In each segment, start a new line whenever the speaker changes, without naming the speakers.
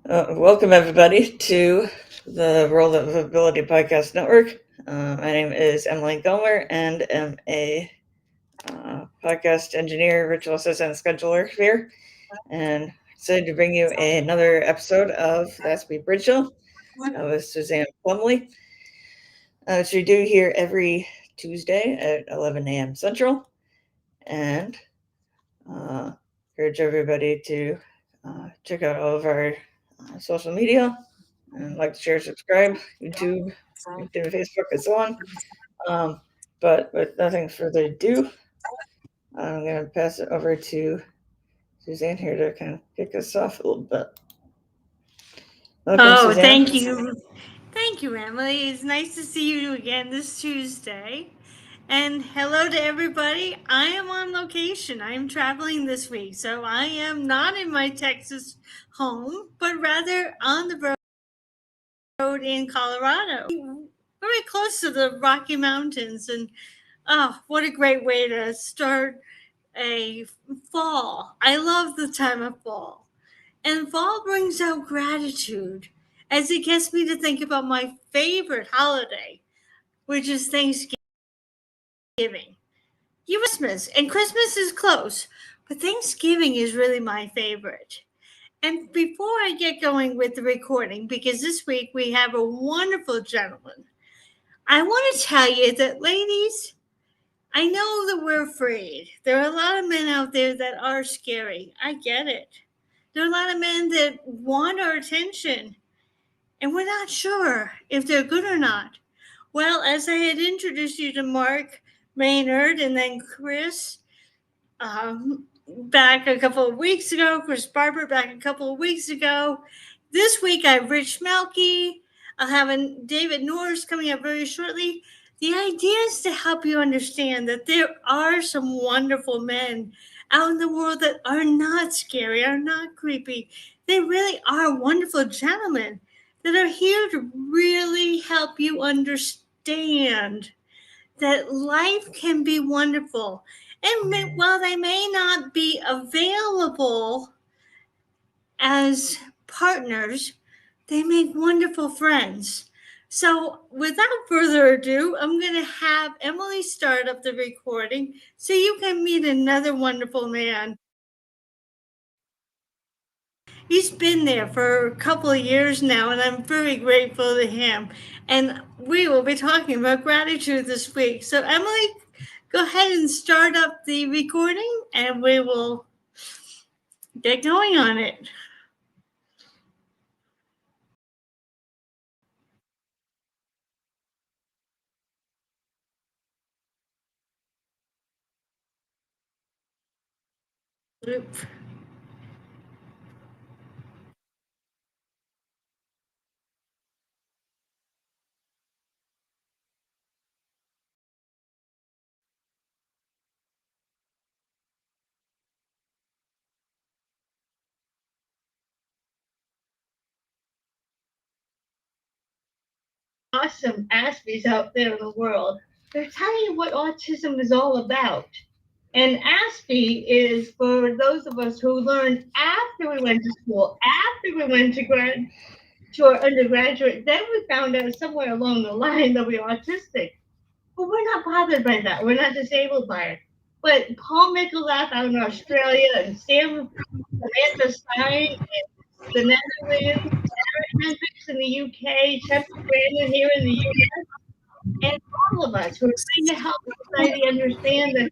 Welcome, everybody, to the World of Ability Podcast Network. My name is Emily Gomer, and am a podcast engineer, virtual assistant, and scheduler here. And excited to bring you another episode of the Aspy Bridge with Suzanne Plumley, which we do here every Tuesday at 11 a.m. Central. And encourage everybody to check out all of our social media and like, share, subscribe, YouTube, LinkedIn, Facebook, and so on. But with nothing further ado, I'm going to pass it over to Suzanne here to kind of kick us off a little bit.
Welcome, Suzanne. Thank you. Thank you, Emily. It's nice to see you again this Tuesday. And hello to everybody. I am on location. I am traveling this week, so I am not in my Texas home, but rather on the road in Colorado. Very close to the Rocky Mountains. And oh, what a great way to start a fall. I love the time of fall. And fall brings out gratitude as it gets me to think about my favorite holiday, which is Thanksgiving. Christmas, and Christmas is close, but Thanksgiving is really my favorite. And before I get going with the recording, because this week we have a wonderful gentleman, I want to tell you that, ladies, I know that we're afraid. There are a lot of men out there that are scary. I get it. There are a lot of men that want our attention, and we're not sure if they're good or not. Well, as I had introduced you to Mark Maynard and then Chris back a couple of weeks ago, Chris Barber back a couple of weeks ago, this week I have Rich Milky. I'll have David Norris coming up very shortly. The idea is to help you understand that there are some wonderful men out in the world that are not scary, are not creepy. They really are wonderful gentlemen that are here to really help you understand that life can be wonderful. And while they may not be available as partners, they make wonderful friends. So without further ado, I'm going to have Emily start up the recording so you can meet another wonderful man. He's been there for a couple of years now, and I'm very grateful to him. And we will be talking about gratitude this week. So Emily, go ahead and start up the recording, and we will get going on it. Awesome Aspies out there in the world. They're telling you what autism is all about. And Aspy is for those of us who learned after we went to school, after we went to our undergraduate, then we found out somewhere along the line that we were autistic. But we're not bothered by that. We're not disabled by it. But Paul Michalaf out in Australia and Samantha Stein in the Netherlands, Eric Hendricks in the UK, Temple Brandon here in the US, and all of us who are trying to help society understand that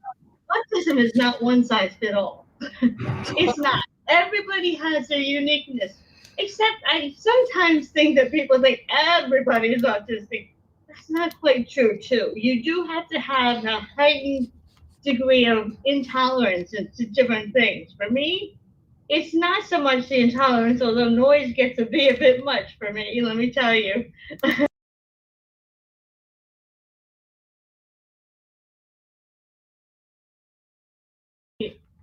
autism is not one size fits all. It's not. Everybody has their uniqueness. Except I sometimes think that people think everybody is autistic. That's not quite true, too. You do have to have a heightened degree of intolerance to different things. For me, it's not so much the intolerance, although noise gets to be a bit much for me, let me tell you.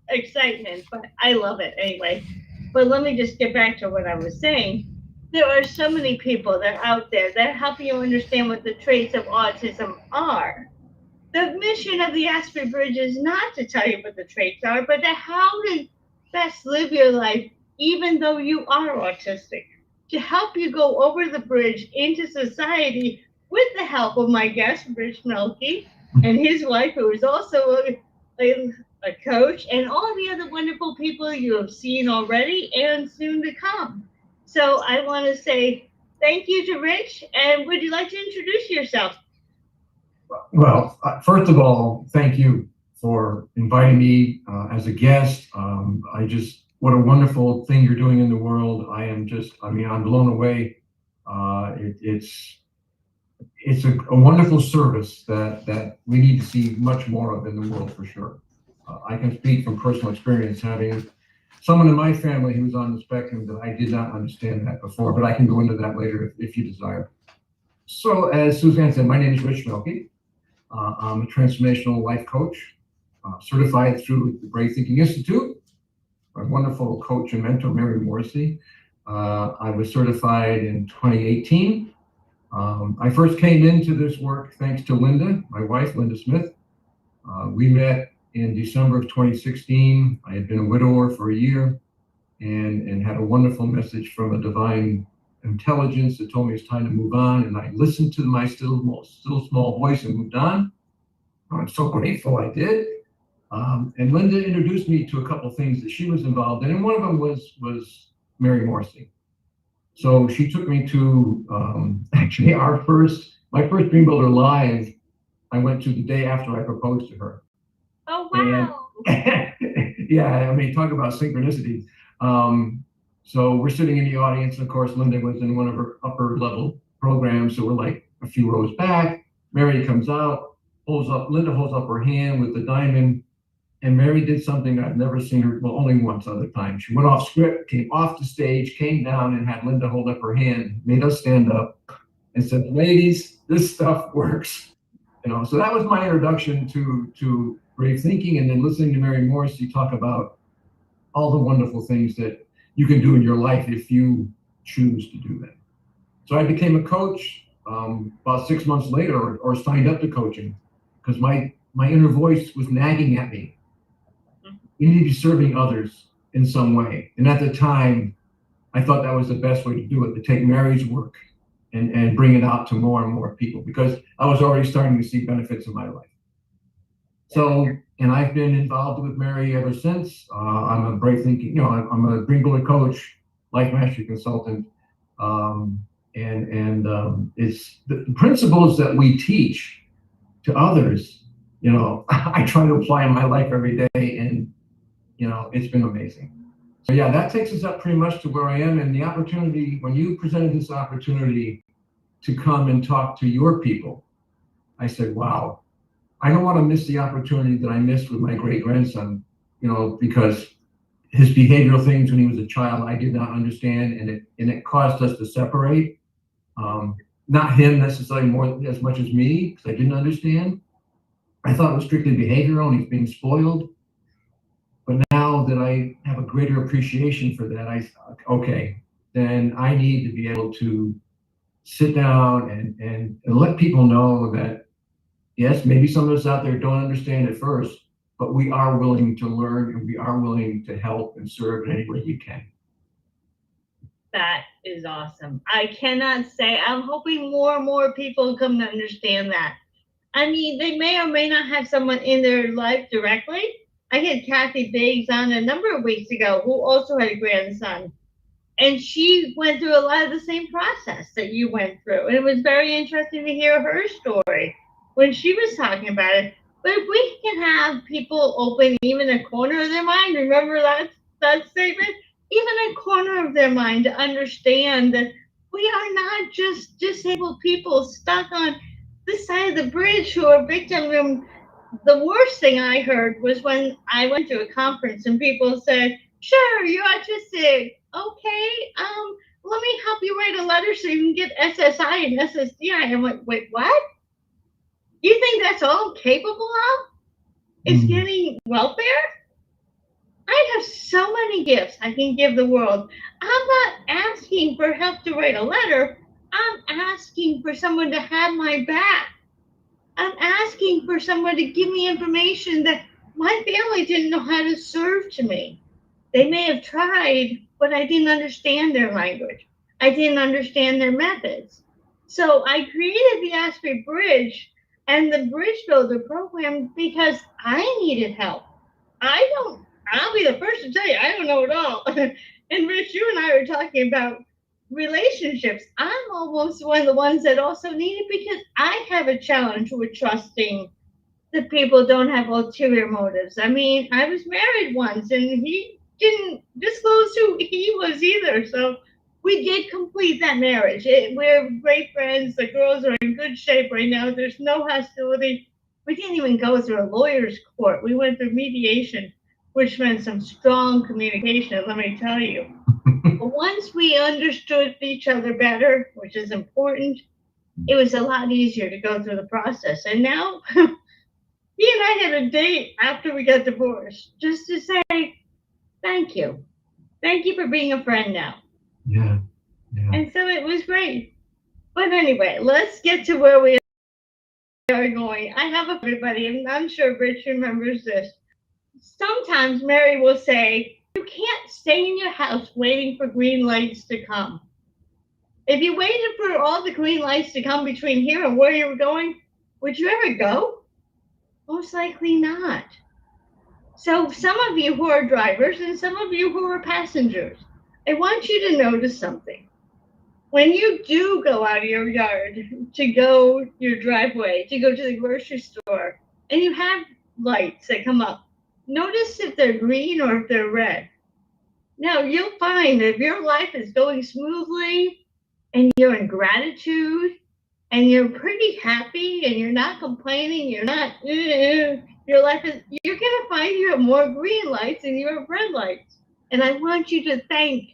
Excitement, but I love it anyway. But let me just get back to what I was saying. There are so many people that are out there that help you understand what the traits of autism are. The mission of the Aspy Bridge is not to tell you what the traits are, but to how to best live your life, even though you are autistic. to help you go over the bridge into society with the help of my guest, Rich Milky, and his wife, who is also a coach, and all the other wonderful people you have seen already and soon to come. So I want to say thank you to Rich, and would you like to introduce yourself?
Well, first of all, thank you for inviting me as a guest. What a wonderful thing you're doing in the world. I'm blown away. It's a wonderful service that we need to see much more of in the world for sure. I can speak from personal experience having someone in my family who's on the spectrum that I did not understand that before, but I can go into that later if you desire. So as Suzanne said, my name is Rich Milky. I'm a transformational life coach, certified through the Brave Thinking Institute. My wonderful coach and mentor, Mary Morrissey. I was certified in 2018. I first came into this work thanks to Linda, my wife, Linda Smith. We met in December of 2016. I had been a widower for a year and had a wonderful message from a divine intelligence that told me it's time to move on. And I listened to my still small voice and moved on. I'm so grateful I did. And Linda introduced me to a couple of things that she was involved in, and one of them was Mary Morrissey. So she took me to actually my first Dream Builder Live. I went to the day after I proposed to her.
Oh, wow.
Yeah, I mean, talk about synchronicity. So we're sitting in the audience, and of course, Linda was in one of her upper level programs, so we're like a few rows back. Mary comes out, Linda holds up her hand with the diamond, and Mary did something I've never seen her, well, only once other time. She went off script, came off the stage, came down and had Linda hold up her hand, made us stand up and said, ladies, this stuff works. So that was my introduction to Brave Thinking, and then listening to Mary Morrissey talk about all the wonderful things that you can do in your life if you choose to do that. So I became a coach about 6 months later, or signed up to coaching, because my inner voice was nagging at me. You need to be serving others in some way. And at the time, I thought that was the best way to do it, to take Mary's work and bring it out to more and more people, because I was already starting to see benefits in my life. So, and I've been involved with Mary ever since. I'm a Brave Thinking, I'm a Dream Builder coach, life mastery consultant. It's the principles that we teach to others, I try to apply in my life every day, and it's been amazing. So yeah, that takes us up pretty much to where I am. And the opportunity, when you presented this opportunity to come and talk to your people, I said, wow, I don't want to miss the opportunity that I missed with my great grandson, because his behavioral things when he was a child, I did not understand, and it caused us to separate. Not him necessarily as much as me, because I didn't understand. I thought it was strictly behavioral and he's being spoiled. But now that I have a greater appreciation for that, okay, then I need to be able to sit down and let people know that, yes, maybe some of us out there don't understand at first, but we are willing to learn, and we are willing to help and serve in any way we can.
That is awesome. I cannot say, I'm hoping more and more people come to understand that. I mean, they may or may not have someone in their life directly. I had Kathy Biggs on a number of weeks ago, who also had a grandson. And she went through a lot of the same process that you went through. And it was very interesting to hear her story when she was talking about it. But if we can have people open even a corner of their mind, remember that statement? Even a corner of their mind to understand that we are not just disabled people stuck on this side of the bridge who are victims. The worst thing I heard was when I went to a conference and people said, "Sure, you're autistic. Okay, let me help you write a letter so you can get SSI and SSDI." I'm like, wait, what? You think that's all I'm capable of? Is getting welfare? I have so many gifts I can give the world. I'm not asking for help to write a letter. I'm asking for someone to have my back. I'm asking for someone to give me information that my family didn't know how to serve to me. They may have tried, but I didn't understand their language. I didn't understand their methods. So I created the Aspy Bridge and the Bridge Builder program because I needed help. I'll be the first to tell you, I don't know it all. And Rich, you and I were talking about relationships. I'm almost one of the ones that also need it because I have a challenge with trusting that people don't have ulterior motives. I mean, I was married once and he didn't disclose who he was either. So we did complete that marriage. We're great friends. The girls are in good shape right now. There's no hostility. We didn't even go through a lawyer's court. We went through mediation, which meant some strong communication, let me tell you. But once we understood each other better, which is important, it was a lot easier to go through the process. And now he and I had a date after we got divorced just to say thank you. Thank you for being a friend now.
Yeah.
And so it was great. But anyway, let's get to where we are going. I have everybody, and I'm sure Rich remembers this. Sometimes Mary will say, you can't stay in your house waiting for green lights to come. If you waited for all the green lights to come between here and where you were going, would you ever go? Most likely not. So some of you who are drivers and some of you who are passengers, I want you to notice something. When you do go out of your yard to go your driveway, to go to the grocery store, and you have lights that come up, notice if they're green or if they're red. Now, you'll find that if your life is going smoothly and you're in gratitude and you're pretty happy and you're not complaining, you're not, your life is, you're going to find you have more green lights than you have red lights. And I want you to thank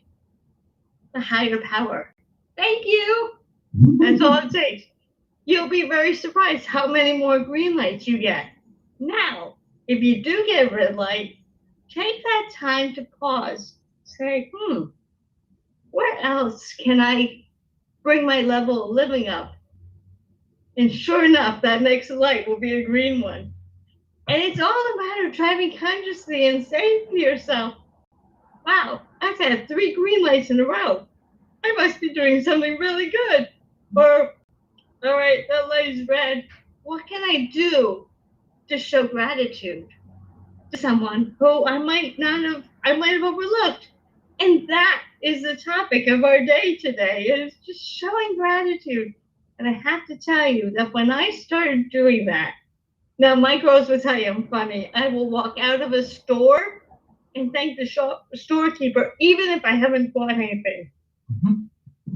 the higher power. Thank you. That's all it takes. You'll be very surprised how many more green lights you get. Now, if you do get a red light, take that time to pause. Say, where else can I bring my level of living up? And sure enough, that next light will be a green one. And it's all a matter of driving consciously and saying to yourself, wow, I've had 3 green lights in a row. I must be doing something really good. Or, all right, that light is red. What can I do to show gratitude to someone who I might have overlooked? And that is the topic of our day today, is just showing gratitude. And I have to tell you that when I started doing that, now my girls will tell you I'm funny. I will walk out of a store and thank the storekeeper, even if I haven't bought anything.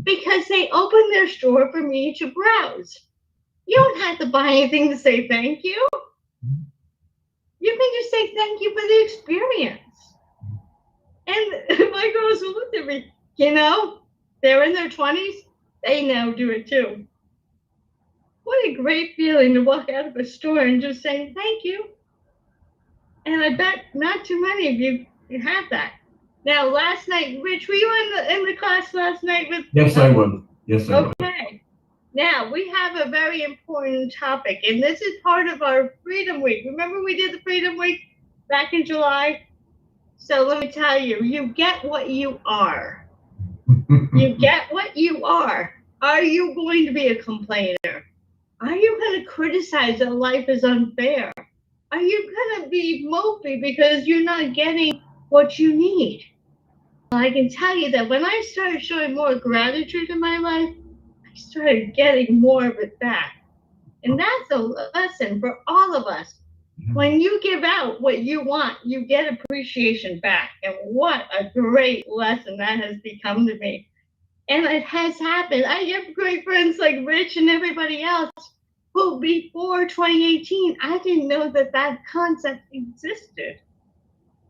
Because they opened their store for me to browse. You don't have to buy anything to say thank you. You can just say thank you for the experience. And my girls will look at me, they're in their 20s, they now do it too. What a great feeling to walk out of a store and just say thank you. And I bet not too many of you have that. Now, last night, Rich, were you in the class last night with?
Yes, I was. Yes, I was.
Okay. Now, we have a very important topic, and this is part of our Freedom Week. Remember we did the Freedom Week back in July? So let me tell you, you get what you are. You get what you are. Are you going to be a complainer? Are you going to criticize that life is unfair? Are you going to be mopey because you're not getting what you need? I can tell you that when I started showing more gratitude in my life, I started getting more of it back. And that's a lesson for all of us. When you give out what you want, you get appreciation back. And what a great lesson that has become to me. And it has happened. I have great friends like Rich and everybody else who before 2018, I didn't know that concept existed.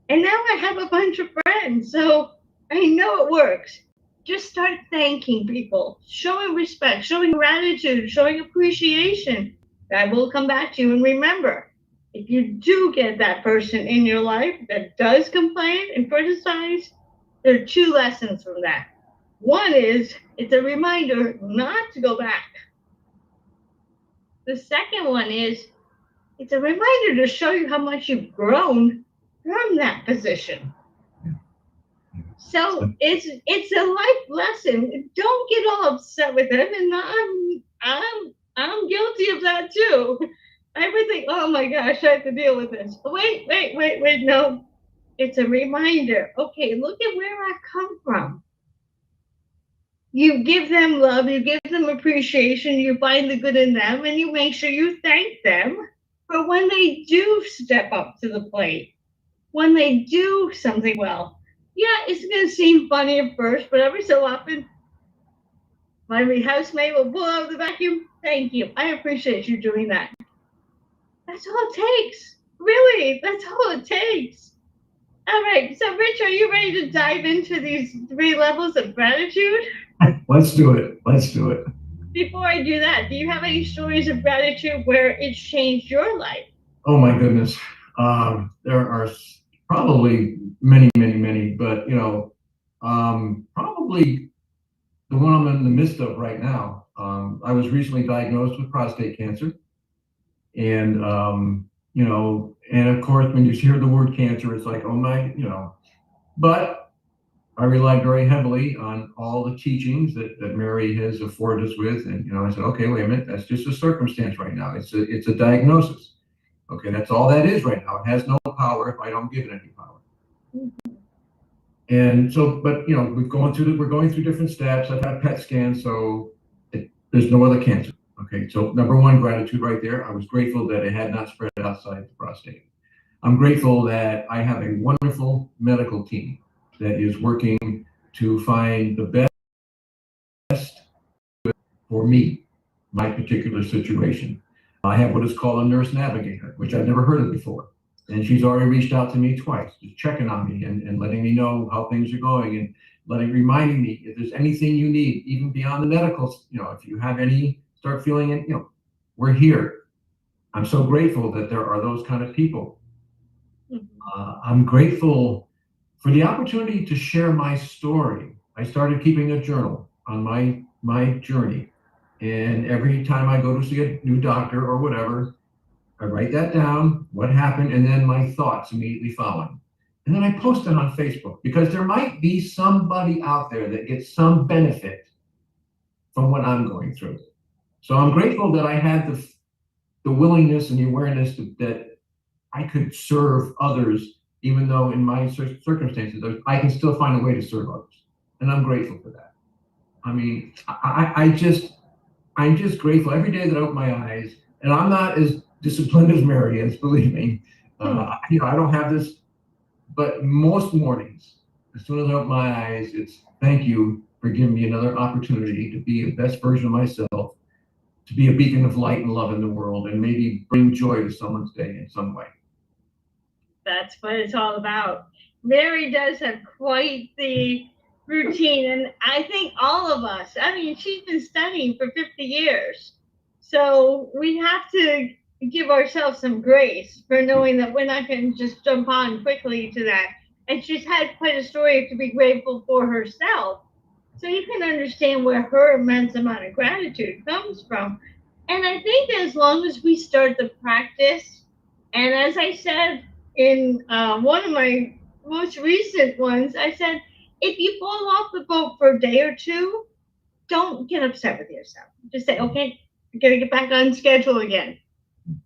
And now I have a bunch of friends. So I know it works. Just start thanking people, showing respect, showing gratitude, showing appreciation. That will come back to you. And remember, if you do get that person in your life that does complain and criticize, there are 2 lessons from that. One is it's a reminder not to go back. The second one is it's a reminder to show you how much you've grown from that position. So it's a life lesson. Don't get all upset with it. And I'm guilty of that too. I would think, oh my gosh, I have to deal with this. Wait. No, it's a reminder. Okay, look at where I come from. You give them love, you give them appreciation, you find the good in them, and you make sure you thank them for when they do step up to the plate, when they do something well. Yeah, it's going to seem funny at first, but every so often, my housemate will pull out the vacuum. Thank you. I appreciate you doing that. That's all it takes. Really, that's all it takes. All right. So, Rich, are you ready to dive into these 3 levels of gratitude?
Let's do it. Let's do it.
Before I do that, do you have any stories of gratitude where it's changed your life?
Oh my goodness. There are probably many, but probably the one I'm in the midst of right now. I was recently diagnosed with prostate cancer, and and of course, when you hear the word cancer, it's like, oh my, but I relied very heavily on all the teachings that Mary has afforded us with. And, I said, okay, wait a minute, that's just a circumstance right now. It's a diagnosis. Okay, that's all that is right now. It has no power if I don't give it any power. And so, but, we're going through different steps. I've had PET scans, so there's no other cancer. Okay, so number one, gratitude right there. I was grateful that it had not spread outside the prostate. I'm grateful that I have a wonderful medical team that is working to find the best for me, my particular situation. I have what is called a nurse navigator, which I've never heard of before. And she's already reached out to me twice, just checking on me and letting me know how things are going and reminding me if there's anything you need, even beyond the medical, if you have any, start feeling it, we're here. I'm so grateful that there are those kind of people. I'm grateful for the opportunity to share my story. I started keeping a journal on my journey. And every time I go to see a new doctor or whatever, I write that down, what happened, and then my thoughts immediately following. And then I post it on Facebook because there might be somebody out there that gets some benefit from what I'm going through. So I'm grateful that I had the willingness and the awareness that I could serve others, even though in my circumstances, I can still find a way to serve others. And I'm grateful for that. I mean, I'm just grateful every day that I open my eyes, and I'm not as disciplined as Mary is, believe me. I don't have this, but most mornings, as soon as I open my eyes, it's thank you for giving me another opportunity to be the best version of myself, to be a beacon of light and love in the world, and maybe bring joy to someone's day in some way.
That's what it's all about. Mary does have quite the routine, and I think all of us, I mean, she's been studying for 50 years. So we have to give ourselves some grace for knowing that we're not going to just jump on quickly to that. And she's had quite a story to be grateful for herself. So you can understand where her immense amount of gratitude comes from. And I think as long as we start the practice, and as I said in one of my most recent ones, I said, if you fall off the boat for a day or two, don't get upset with yourself. Just say, okay, I'm going to get back on schedule again.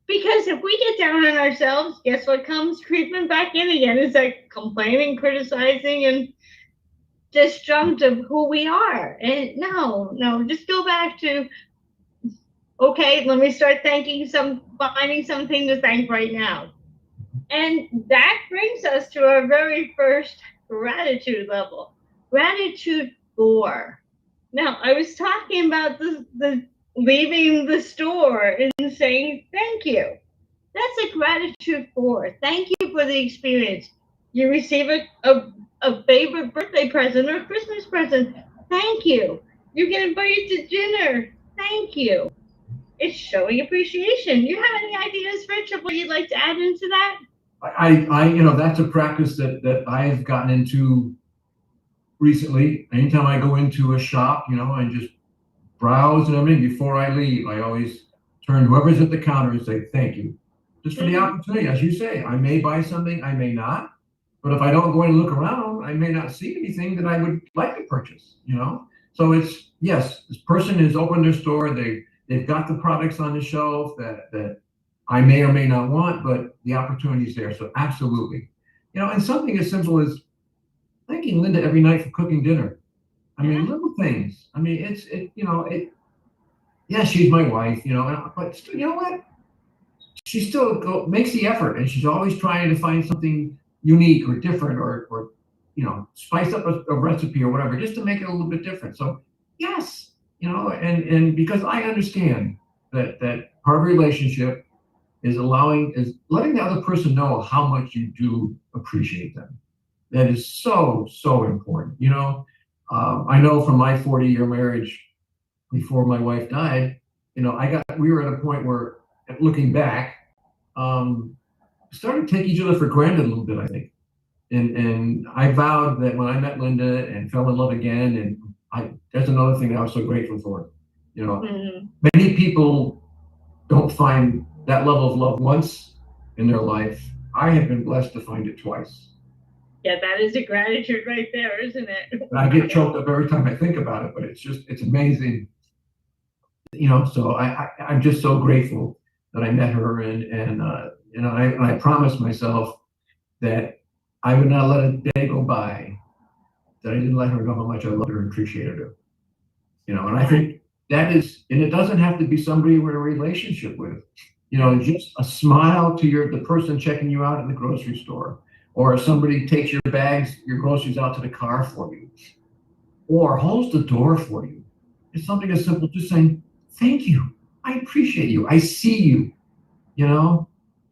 Because if we get down on ourselves, guess what comes creeping back in again? It's like complaining, criticizing, and disjunct of who we are. And no, just go back to, okay, let me start finding something to thank right now. And that brings us to our very first gratitude level, gratitude for. Now, I was talking about the leaving the store and saying thank you. That's a gratitude for. Thank you for the experience. You receive a favorite birthday present or Christmas present. Thank you. You get invited to dinner. Thank you. It's showing appreciation. You have any ideas, Rich, of what you'd like to add into that?
That's a practice that I've gotten into recently. Anytime I go into a shop, and just browse and everything, before I leave, I always turn whoever's at the counter and say thank you. Just for the opportunity, as you say, I may buy something, I may not, but if I don't go in and look around, around, I may not see anything that I would like to purchase, So it's, yes, this person has opened their store. They've got the products on the shelf that I may or may not want, but the opportunity is there. So absolutely. And something as simple as thanking Linda every night for cooking dinner. I mean, little things. I mean, yeah, she's my wife, but still, you know what? She still makes the effort, and she's always trying to find something unique or different, or spice up a recipe or whatever, just to make it a little bit different. So yes, and because I understand that part of a relationship is letting the other person know how much you do appreciate them. That is so important. I know from my 40-year marriage before my wife died, we were at a point where, looking back, started to take each other for granted a little bit, I think. And I vowed that when I met Linda and fell in love again, and that's another thing that I was so grateful for. Many people don't find that level of love once in their life. I have been blessed to find it twice.
Yeah, that is a gratitude right there, isn't it?
I get choked up every time I think about it, but it's amazing. So I'm just so grateful that I met her, and I promised myself that I would not let a day go by that I didn't let her know how much I loved her and appreciated her. And I think that is, and it doesn't have to be somebody we're in a relationship with. Just a smile to the person checking you out at the grocery store, or if somebody takes your groceries out to the car for you, or holds the door for you. It's something as simple as just saying, thank you. I appreciate you. I see you,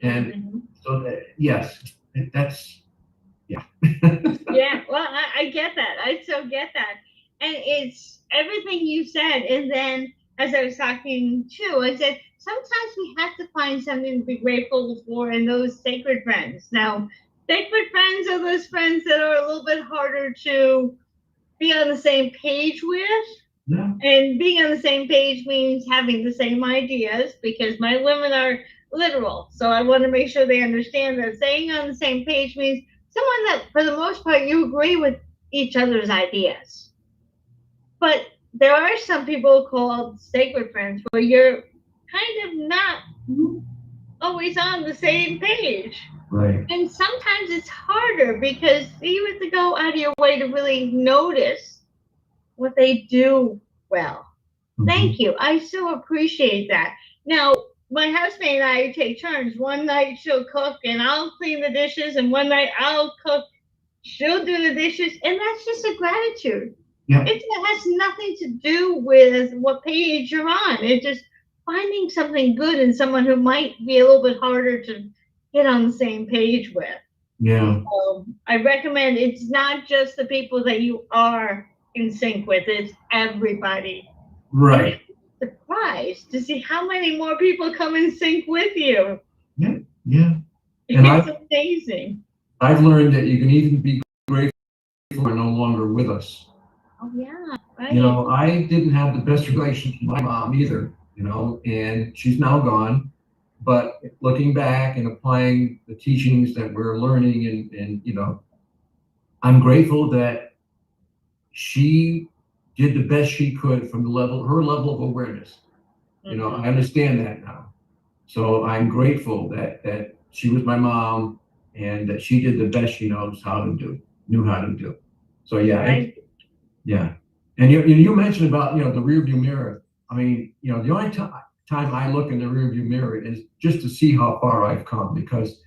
and so yes, that's, yeah.
Yeah, well, I get that. I so get that. And it's everything you said. And then as I was talking too, I said, sometimes we have to find something to be grateful for in those sacred friends. Now, sacred friends are those friends that are a little bit harder to be on the same page with.
Yeah.
And being on the same page means having the same ideas, because my women are literal. So I want to make sure they understand that staying on the same page means someone that, for the most part, you agree with each other's ideas. But there are some people called sacred friends where you're kind of not always on the same page.
Right.
And sometimes it's harder because you have to go out of your way to really notice what they do well. Thank you. I so appreciate that. Now, my husband and I take turns. One night she'll cook and I'll clean the dishes, and one night I'll cook, she'll do the dishes, and that's just a gratitude.
Yeah.
It has nothing to do with what page you're on. It's just finding something good in someone who might be a little bit harder to get on the same page with.
Yeah.
I recommend it's not just the people that you are in sync with, it's everybody.
Right.
I'm surprised to see how many more people come in sync with you.
Yeah. Yeah.
It's amazing.
I've learned that you can even be grateful for no longer with us.
Oh yeah, right.
I didn't have the best relationship with my mom either, and she's now gone. But looking back and applying the teachings that we're learning, and I'm grateful that she did the best she could from her level of awareness. I understand that now. So I'm grateful that she was my mom and that she did the best she knew how to do. So yeah,
Right.
yeah. And you mentioned about, the rear view mirror. I mean, the only time I look in the rear view mirror is just to see how far I've come, because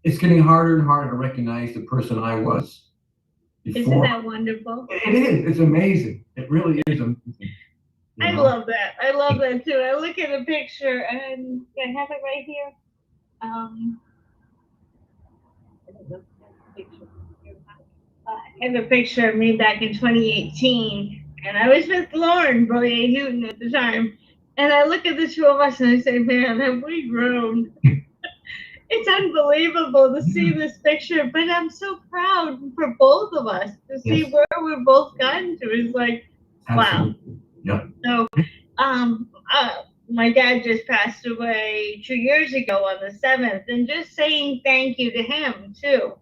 it's getting harder and harder to recognize the person I was before.
Isn't that wonderful?
It is. It's amazing. It really is amazing.
I love that. I love that too. I look at a picture, and I have it right here. I have a picture of me back in 2018, and I was with Lauren Boyer Newton at the time. And I look at the two of us and I say, man, have we grown? It's unbelievable to see this picture, but I'm so proud for both of us to see where we've both gotten to. It's like,
absolutely. Wow.
Yeah. So, my dad just passed away 2 years ago on the 7th, and just saying thank you to him too.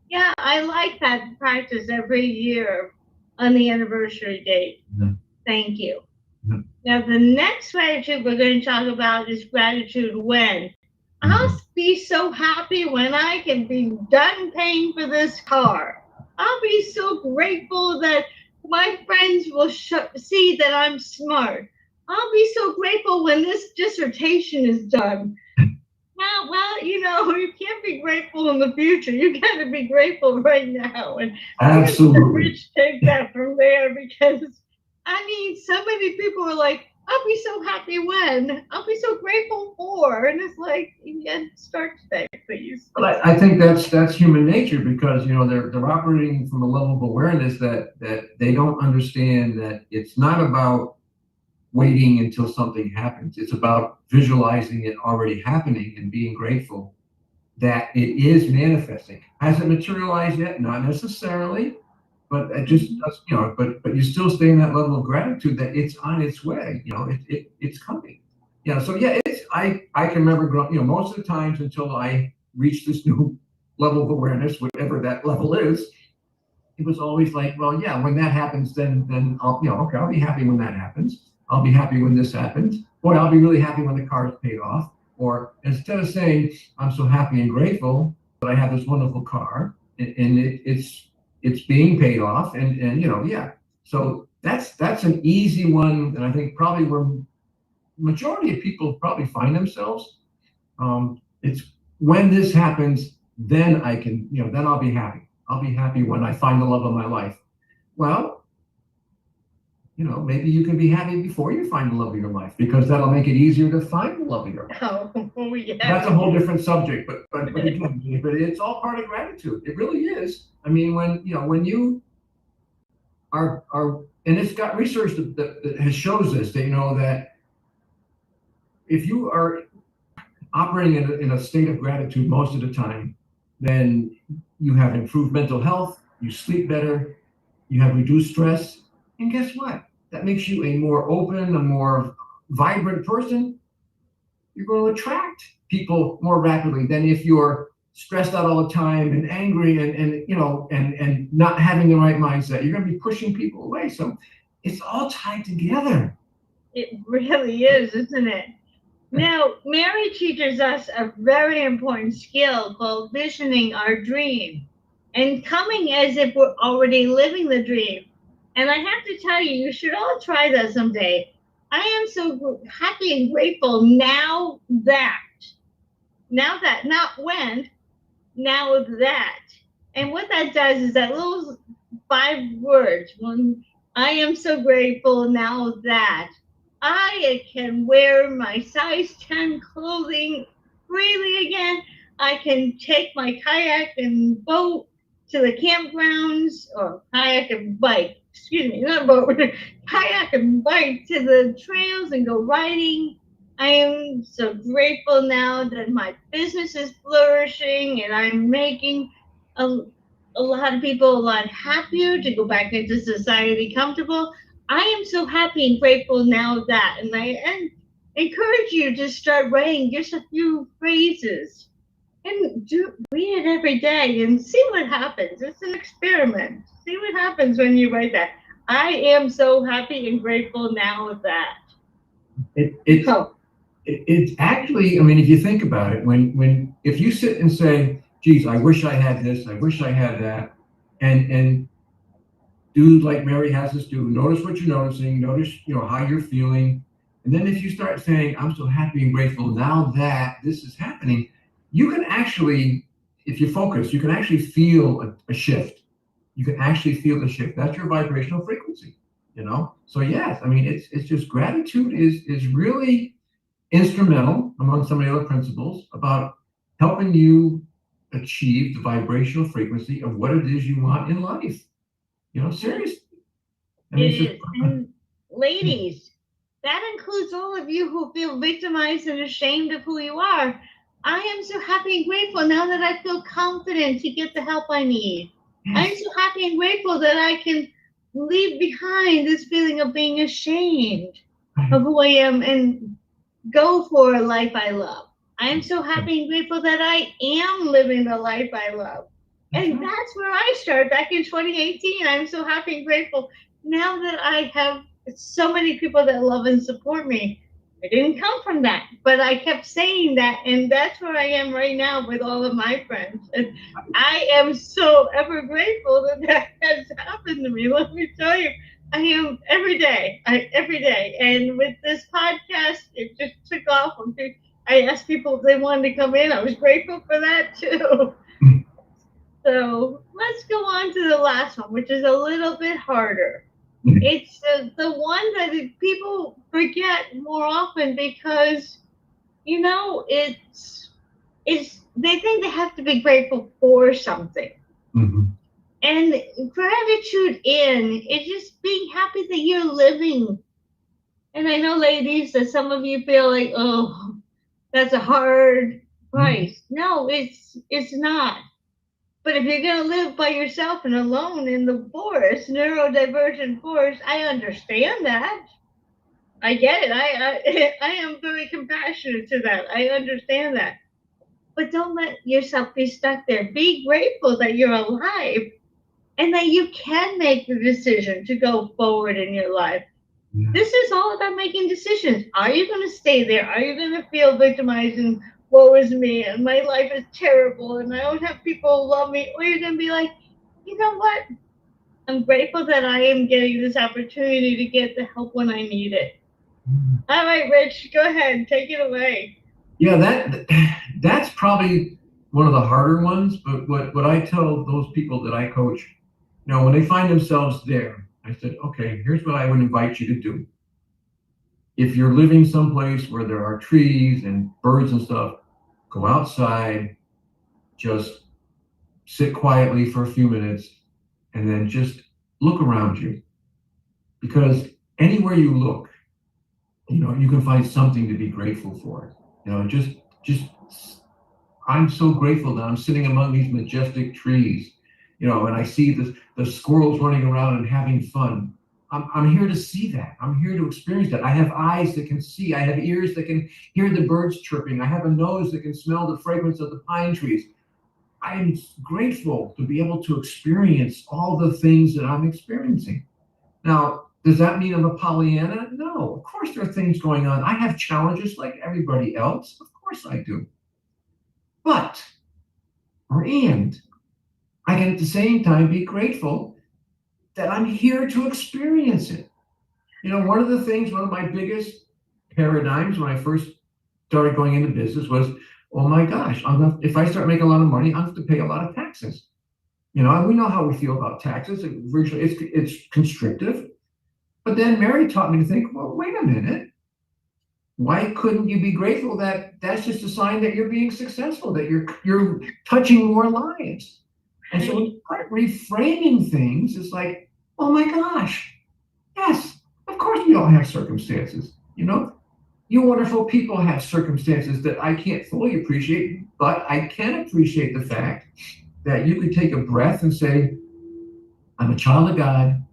Yeah, I like that practice every year on the anniversary date.
Yeah.
Thank you.
Yeah.
Now, the next gratitude we're going to talk about is gratitude when. I'll be so happy when I can be done paying for this car. I'll be so grateful that my friends will see that I'm smart. I'll be so grateful when this dissertation is done. Well, you can't be grateful in the future. You got to be grateful right now. And we're going to let
Absolutely.
Rich take that from there because, so many people are like, I'll be so happy when, I'll be so grateful for. And it's like, yeah, start today, please.
But I think that's human nature because they're operating from a level of awareness that they don't understand that it's not about waiting until something happens. It's about visualizing it already happening and being grateful that it is manifesting. Has it materialized yet? Not necessarily, but it just does, but you still stay in that level of gratitude that it's on its way. It's coming. So yeah, I can remember growing, most of the times until I reached this new level of awareness, whatever that level is, it was always like, well, yeah, when that happens, then I'll, okay, I'll be happy when that happens. I'll be happy when this happens. Boy, I'll be really happy when the car is paid off. Or instead of saying, I'm so happy and grateful that I have this wonderful car and it's being paid off and yeah. So that's an easy one, and I think probably where majority of people probably find themselves. It's when this happens, then I can, then I'll be happy. I'll be happy when I find the love of my life. Well, maybe you can be happy before you find the love of your life because that'll make it easier to find the love of your life.
Oh yeah.
That's a whole different subject, but again, but it's all part of gratitude. It really is. I mean, when you are, and it's got research that has shows this, that that if you are operating in a state of gratitude most of the time, then you have improved mental health, you sleep better, you have reduced stress, and guess what? That makes you a more open, a more vibrant person. You're going to attract people more rapidly than if you're stressed out all the time and angry and not having the right mindset. You're going to be pushing people away. So it's all tied together.
It really is, isn't it? Now, Mary teaches us a very important skill called visioning our dream and coming as if we're already living the dream. And I have to tell you, you should all try that someday. I am so happy and grateful now that, not when, now that. And what that does is that little 5 words. One, I am so grateful now that I can wear my size 10 clothing freely again. I can take my kayak and boat to the campgrounds, or kayak and bike, excuse me, not boat, kayak and bike to the trails and go riding. I am so grateful now that my business is flourishing and I'm making a, a lot of people a lot happier to go back into society comfortable. I am so happy and grateful now that, and I encourage you to start writing just a few phrases and read it every day and see what happens. It's an experiment. See what happens when you write that. I am so happy and grateful now that.
It's actually, I mean, if you think about it, if you sit and say, geez, I wish I had this, I wish I had that, and do like Mary has us do, notice what you're noticing, notice, how you're feeling. And then if you start saying, I'm so happy and grateful now that this is happening, you can actually, if you focus, you can actually feel a shift. You can actually feel the shift. That's your vibrational frequency. So yes, I mean, it's just gratitude is really instrumental among some of the other principles about helping you achieve the vibrational frequency of what it is you want in life. Seriously. I mean,
It is. And ladies, that includes all of you who feel victimized and ashamed of who you are. I am so happy and grateful now that I feel confident to get the help I need. I'm so happy and grateful that I can leave behind this feeling of being ashamed of who I am and go for a life I love. I am so happy and grateful that I am living the life I love. And
right.
that's where I started back in 2018. I'm so happy and grateful now that I have so many people that love and support me. I didn't come from that, but I kept saying that, and that's where I am right now with all of my friends. And I am so ever grateful that that has happened to me. Let me tell you, I am every day. And with this podcast, it just took off. I asked people if they wanted to come in. I was grateful for that too. So let's go on to the last one, which is a little bit harder. It's the one that people forget more often because it's they think they have to be grateful for something.
Mhm.
And gratitude in is just being happy that you're living. And I know, ladies, that some of you feel like, oh, that's a hard
Mhm.
price. No, it's not. But if you're going to live by yourself and alone in the forest, neurodivergent forest, I understand that. I get it. I am very compassionate to that. I understand that. But don't let yourself be stuck there. Be grateful that you're alive and that you can make the decision to go forward in your life. This
Yes.
is all about making decisions. Are you going to stay there? Are you going to feel victimized and woe is me and my life is terrible and I don't have people who love me? Or you're going to be like, you know what? I'm grateful that I am getting this opportunity to get the help when I need it. All right, Rich, go ahead. Take it away.
Yeah, that's probably one of the harder ones. But what I tell those people that I coach, when they find themselves there, I said, okay, here's what I would invite you to do. If you're living someplace where there are trees and birds and stuff, go outside, just sit quietly for a few minutes, and then just look around you. Because anywhere you look, you can find something to be grateful for. Just I'm so grateful that I'm sitting among these majestic trees, and I see the squirrels running around and having fun. I'm here to see that. I'm here to experience that. I have eyes that can see. I have ears that can hear the birds chirping. I have a nose that can smell the fragrance of the pine trees. I'm grateful to be able to experience all the things that I'm experiencing. Now, does that mean I'm a Pollyanna? No, of course there are things going on. I have challenges like everybody else. Of course I do. But, and I can at the same time be grateful that I'm here to experience it. One of my biggest paradigms when I first started going into business was, oh my gosh, if I start making a lot of money, I have to pay a lot of taxes. And we know how we feel about taxes. It's constrictive. But then Mary taught me to think, well, wait a minute. Why couldn't you be grateful that that's just a sign that you're being successful, that you're touching more lives? And so when you start reframing things, it's like, oh my gosh, yes, of course we all have circumstances. You wonderful people have circumstances that I can't fully appreciate, but I can appreciate the fact that you could take a breath and say, I'm a child of God,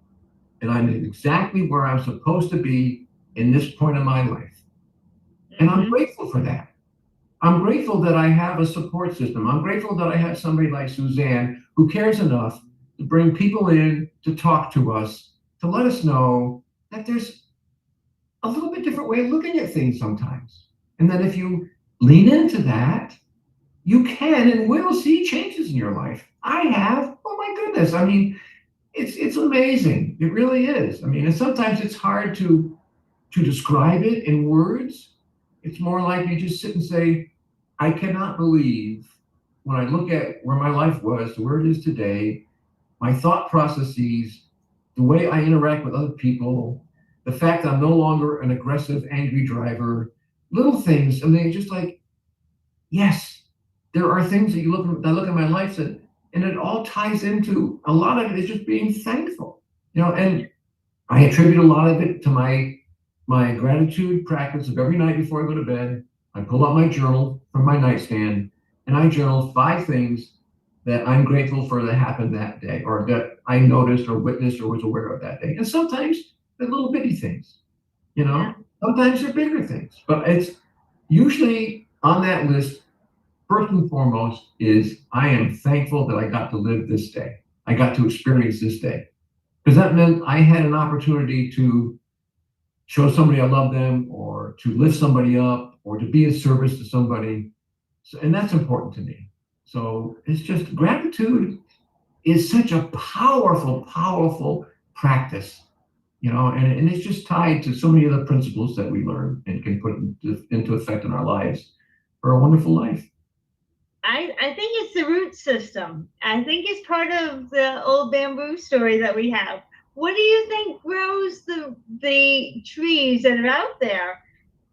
and I'm exactly where I'm supposed to be in this point of my life. And I'm
Mm-hmm.
grateful for that. I'm grateful that I have a support system. I'm grateful that I have somebody like Suzanne who cares enough to bring people in to talk to us, to let us know that there's a little bit different way of looking at things sometimes. And that if you lean into that, you can and will see changes in your life. I have. Oh my goodness. I mean, it's amazing. It really is. I mean, and sometimes it's hard to describe it in words. It's more like you just sit and say, I cannot believe when I look at where my life was to where it is today, my thought processes, the way I interact with other people, the fact that I'm no longer an aggressive, angry driver, little things. And they're just like, yes, there are things that I look at my life and it all ties into a lot of it is just being thankful. And I attribute a lot of it to my gratitude practice of every night before I go to bed. I pull out my journal from my nightstand and I journal 5 things that I'm grateful for that happened that day or that I noticed or witnessed or was aware of that day. And sometimes they're little bitty things,
Yeah.
sometimes they're bigger things, but it's usually on that list first and foremost is I am thankful that I got to live this day. I got to experience this day. Because that meant I had an opportunity to show somebody I love them, or to lift somebody up, or to be of service to somebody. So, and that's important to me. So it's just gratitude is such a powerful, powerful practice, and it's just tied to so many of the principles that we learn and can put into effect in our lives for a wonderful life.
I think it's the root system. I think it's part of the old bamboo story that we have. What do you think grows the trees that are out there?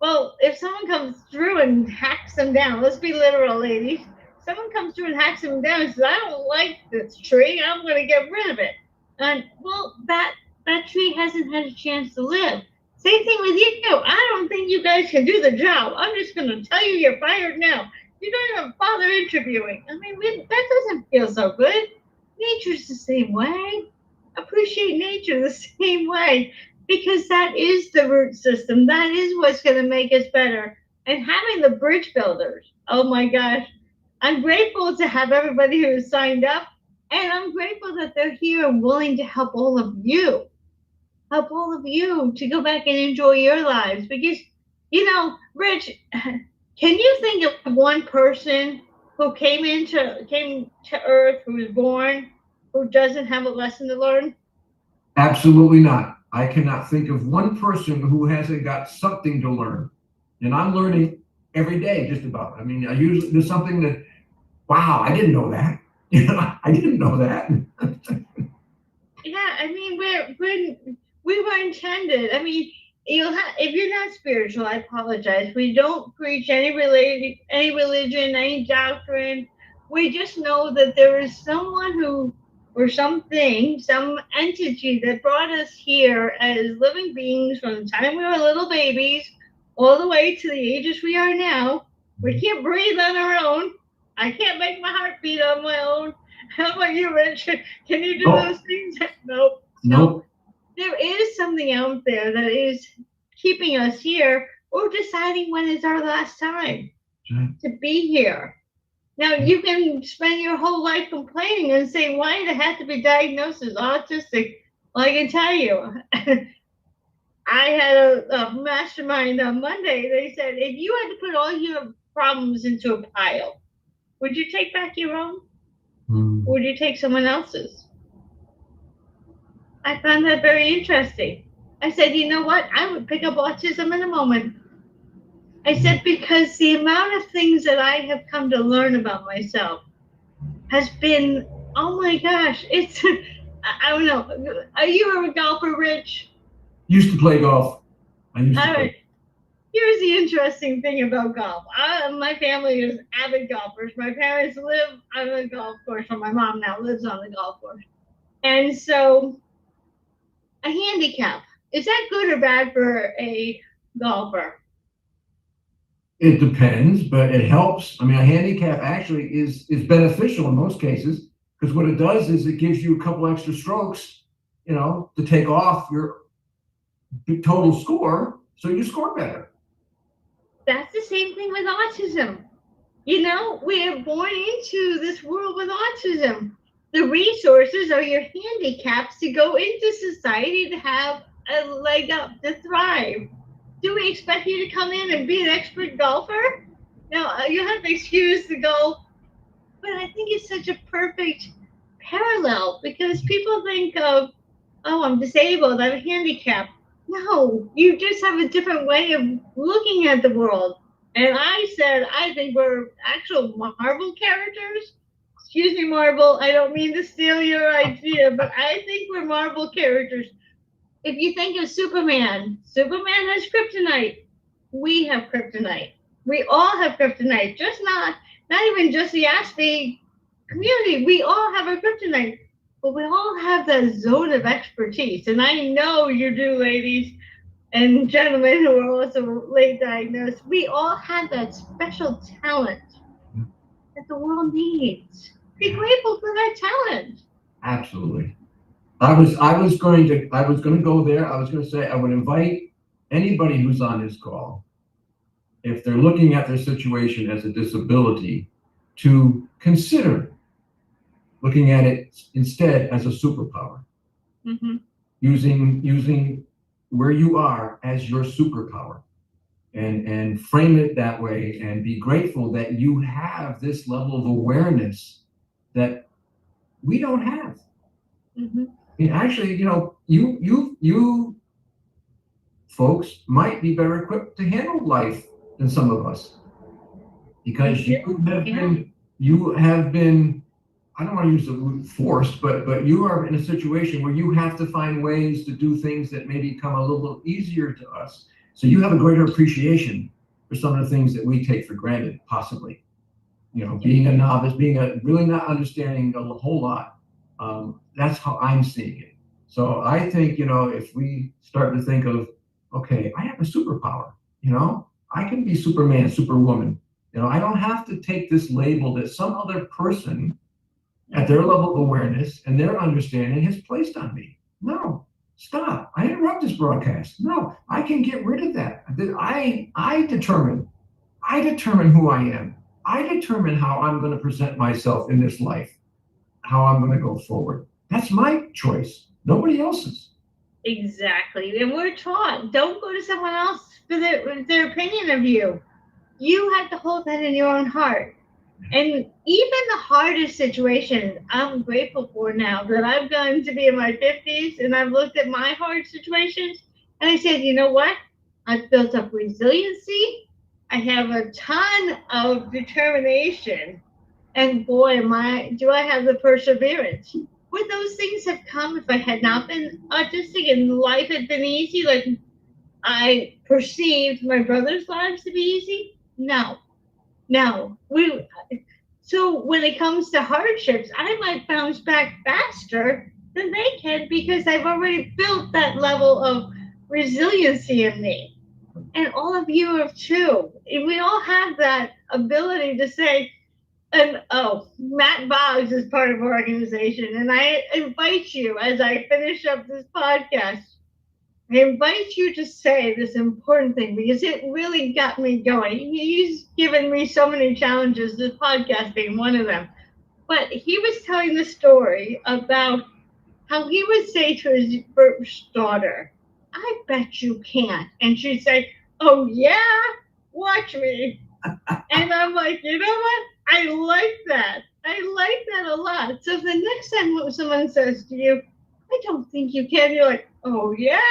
Well, if someone comes through and hacks them down, let's be literal, ladies. Someone comes through and hacks them down and says, "I don't like this tree. I'm going to get rid of it." And well, that tree hasn't had a chance to live. Same thing with you. I don't think you guys can do the job. I'm just going to tell you you're fired now. You don't even bother interviewing. I mean, that doesn't feel so good. Nature's the same way. Appreciate nature the same way, because that is the root system. That is what's going to make us better. And having the bridge builders, oh my gosh, I'm grateful to have everybody who has signed up. And I'm grateful that they're here and willing to help all of you. Help all of you to go back and enjoy your lives. Because, Rich, can you think of one person who came to Earth, who was born, who doesn't have a lesson to learn?
Absolutely not. I cannot think of one person who hasn't got something to learn. And I'm learning every day, just about. I mean, there's something that, wow, I didn't know that. I didn't know that.
Yeah, I mean, we were intended. I mean, if you're not spiritual, I apologize. We don't preach any religion, any doctrine. We just know that there is someone who, or something, some entity that brought us here as living beings from the time we were little babies all the way to the ages we are now. We can't breathe on our own. I can't make my heart beat on my own. How about you, Richard? Can you do those things? Nope.
Nope.
There is something out there that is keeping us here, or deciding when is our last time to be here. Now, you can spend your whole life complaining and say, why did I have to be diagnosed as autistic? Well, I can tell you, I had a mastermind on Monday. They said, if you had to put all your problems into a pile, would you take back your own? Or would you take someone else's? I found that very interesting. I said, you know what? I would pick up autism in a moment. I said, because the amount of things that I have come to learn about myself has been, oh my gosh, it's, I don't know. Are you a golfer, Rich?
Used to play golf. I used to play.
Here's the interesting thing about golf. My family is avid golfers. My parents live on the golf course, or my mom now lives on the golf course. And so, a handicap, is that good or bad for a golfer?
It depends, but it helps. I mean, a handicap actually is beneficial in most cases, because what it does is it gives you a couple extra strokes, to take off your total score, so you score better.
That's the same thing with autism. We are born into this world with autism. The resources are your handicaps to go into society to have a leg up, to thrive. Do we expect you to come in and be an expert golfer? No, you have to excuse the golf. But I think it's such a perfect parallel, because people think of, oh, I'm disabled, I'm handicapped. No, you just have a different way of looking at the world. And I said, I think we're actual Marvel characters. Excuse me, Marvel. I don't mean to steal your idea, but I think we're Marvel characters. If you think of Superman has kryptonite. We have kryptonite. We all have kryptonite. Just not even just the Aspy community. We all have our kryptonite. But we all have that zone of expertise. And I know you do, ladies and gentlemen who are also late diagnosed. We all have that special talent that the world needs. Be grateful for that talent.
Absolutely. I was going to go there. I was going to say I would invite anybody who's on this call, if they're looking at their situation as a disability, to consider looking at it instead as a superpower.
Mm-hmm.
Using where you are as your superpower, and frame it that way, and be grateful that you have this level of awareness that we don't have.
Mm-hmm.
I mean, actually, you folks might be better equipped to handle life than some of us, because you have been, I don't want to use the word forced, but you are in a situation where you have to find ways to do things that maybe come a little easier to us. So you have a greater appreciation for some of the things that we take for granted, possibly. Being a novice, really not understanding a whole lot. That's how I'm seeing it. So I think, if we start to think of, okay, I have a superpower, I can be Superman, Superwoman. I don't have to take this label that some other person at their level of awareness and their understanding has placed on me. No, stop. I interrupt this broadcast. No, I can get rid of that. I determine who I am. I determine how I'm going to present myself in this life, how I'm going to go forward. That's my choice, nobody else's.
Exactly. And we're taught, don't go to someone else for their opinion of you. You have to hold that in your own heart. And even the hardest situations, I'm grateful for now that I've gotten to be in my 50s, and I've looked at my hard situations and I said, you know what? I've built up resiliency. I have a ton of determination. And boy, do I have the perseverance. Would those things have come if I had not been autistic and life had been easy, like I perceived my brother's lives to be easy? No. So when it comes to hardships, I might bounce back faster than they can because I've already built that level of resiliency in me. And all of you have too. And we all have that ability to say, and Matt Boggs is part of our organization. And I invite you, as I finish up this podcast, I invite you to say this important thing because it really got me going. He's given me so many challenges, this podcast being one of them. But he was telling the story about how he would say to his first daughter, I bet you can't. And she'd say, oh, yeah, watch me. And I'm like, you know what? I like that. I like that a lot. So the next time someone says to you, I don't think you can, you're like, oh, yeah?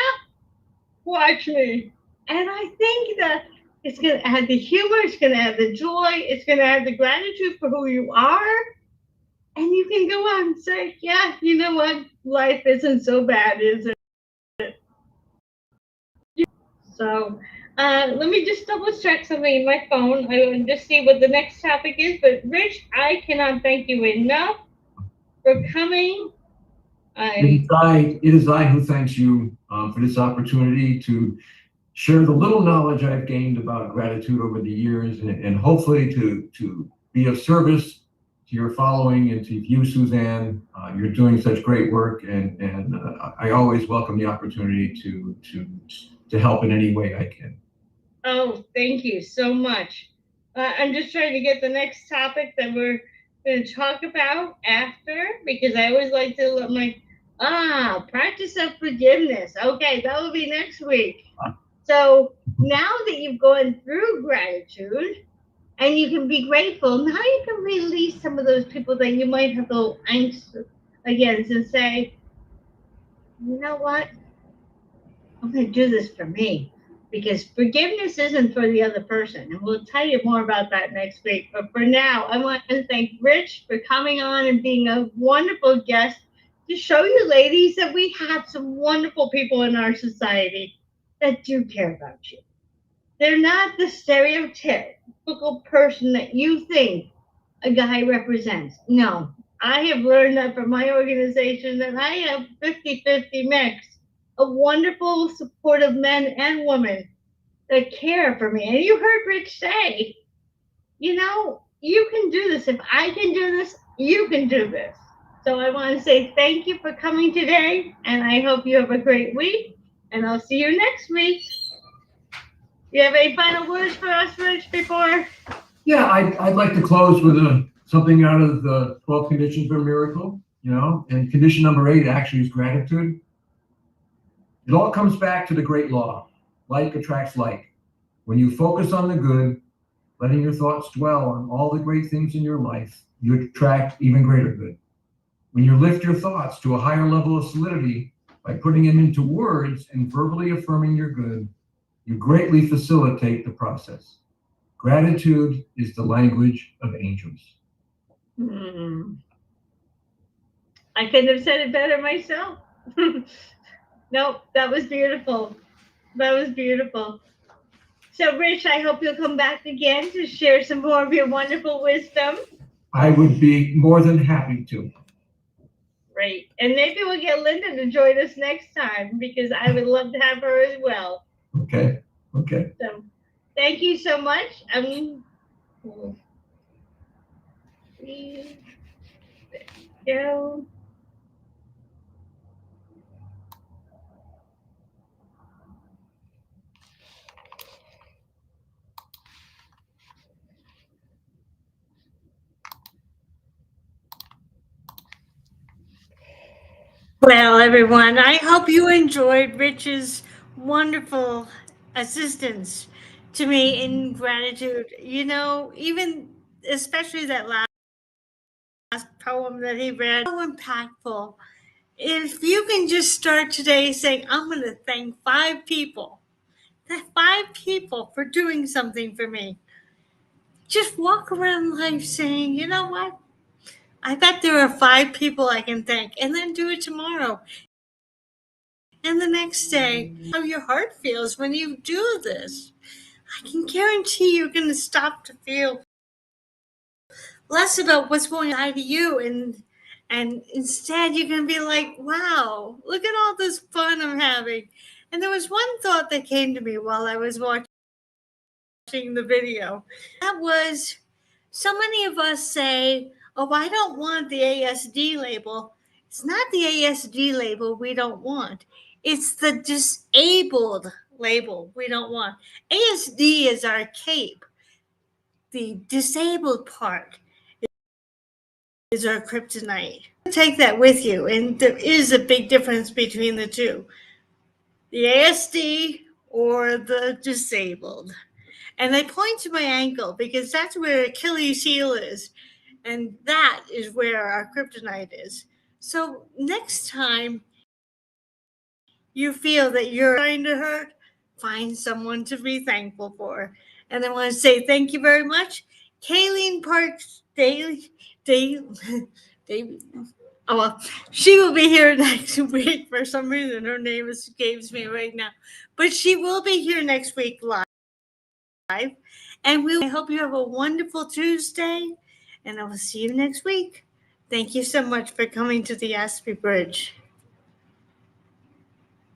Watch me. And I think that it's going to add the humor, it's going to add the joy, it's going to add the gratitude for who you are. And you can go on and say, yeah, you know what? Life isn't so bad, is it? So let me just double check something in my phone. I will just see what the next topic is. But Rich, I cannot thank you enough for coming.
It is I who thanks you for this opportunity to share the little knowledge I've gained about gratitude over the years, and hopefully to be of service to your following and to you, Suzanne. You're doing such great work, and I always welcome the opportunity to help in any way I can.
Oh, thank you so much. I'm just trying to get the next topic that we're going to talk about after, because I always like to let practice of forgiveness. Okay, that will be next week. So now that you've gone through gratitude and you can be grateful, now you can release some of those people that you might have a little angst against and say, you know what? I'm going to do this for me, because forgiveness isn't for the other person. And we'll tell you more about that next week. But for now, I want to thank Rich for coming on and being a wonderful guest to show you ladies that we have some wonderful people in our society that do care about you. They're not the stereotypical person that you think a guy represents. No, I have learned that from my organization that I have 50-50 mix of wonderful, supportive men and women that care for me. And you heard Rich say, you can do this. If I can do this, you can do this. So I want to say thank you for coming today, and I hope you have a great week, and I'll see you next week. You have any final words for us, Rich, before?
Yeah, I'd like to close with a something out of the 12 conditions for a miracle, and condition number 8 actually is gratitude. It all comes back to the great law. Like attracts like. When you focus on the good, letting your thoughts dwell on all the great things in your life, you attract even greater good. When you lift your thoughts to a higher level of solidity by putting them into words and verbally affirming your good, you greatly facilitate the process. Gratitude is the language of angels.
I couldn't have said it better myself. Nope, that was beautiful. That was beautiful. So, Rich, I hope you'll come back again to share some more of your wonderful wisdom.
I would be more than happy to.
Great. And maybe we'll get Linda to join us next time, because I would love to have her as well.
Okay.
So, thank you so much. Go. Well, everyone, I hope you enjoyed Rich's wonderful assistance to me in gratitude. Even especially that last poem that he read, so impactful. If you can just start today saying, I'm going to thank 5 people for doing something for me. Just walk around life saying, you know what? I bet there are 5 people I can thank, and then do it tomorrow. And the next day, how your heart feels when you do this. I can guarantee you're going to stop to feel less about what's going on to you, and instead you're going to be like, wow, look at all this fun I'm having. And there was one thought that came to me while I was watching the video. That was, so many of us say, oh, I don't want the ASD label. It's not the ASD label we don't want. It's the disabled label we don't want. ASD is our cape. The disabled part is our kryptonite. Take that with you, and there is a big difference between the two. The ASD or the disabled. And I point to my ankle because that's where Achilles' heel is. And that is where our kryptonite is. So next time you feel that you're trying to hurt, find someone to be thankful for. And I want to say thank you very much. Kayleen Parks Daly. Oh, well, she will be here next week. For some reason, her name escapes me right now. But she will be here next week live. And I hope you have a wonderful Tuesday. And I will see you next week. Thank you so much for coming to the Aspy Bridge.